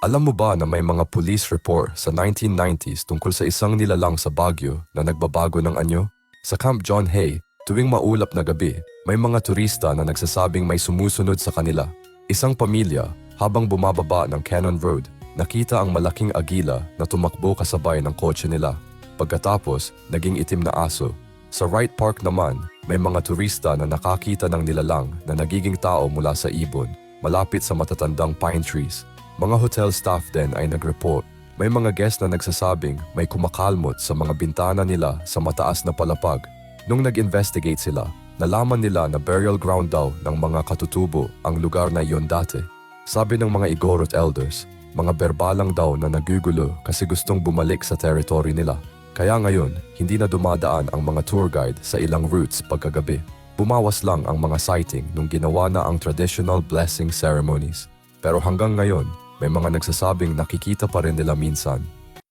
Alam mo ba na may mga police report sa 1990s tungkol sa isang nilalang sa Baguio na nagbabago ng anyo? Sa Camp John Hay, tuwing maulap na gabi, may mga turista na nagsasabing may sumusunod sa kanila. Isang pamilya, habang bumababa ng Cannon Road, nakita ang malaking agila na tumakbo kasabay ng kotse nila. Pagkatapos, naging itim na aso. Sa Wright Park naman, may mga turista na nakakita ng nilalang na nagiging tao mula sa ibon, malapit sa matatandang pine trees. Mga hotel staff din ay nag-report. May mga guest na nagsasabing may kumakalmot sa mga bintana nila sa mataas na palapag. Nung nag-investigate sila, nalaman nila na burial ground daw ng mga katutubo ang lugar na iyon dati. Sabi ng mga Igorot elders, mga berbalang daw na nagugulo kasi gustong bumalik sa territory nila. Kaya ngayon, hindi na dumadaan ang mga tour guide sa ilang routes pagkagabi. Bumawas lang ang mga sighting nung ginawa na ang traditional blessing ceremonies. Pero hanggang ngayon, may mga nagsasabing nakikita pa rin nila minsan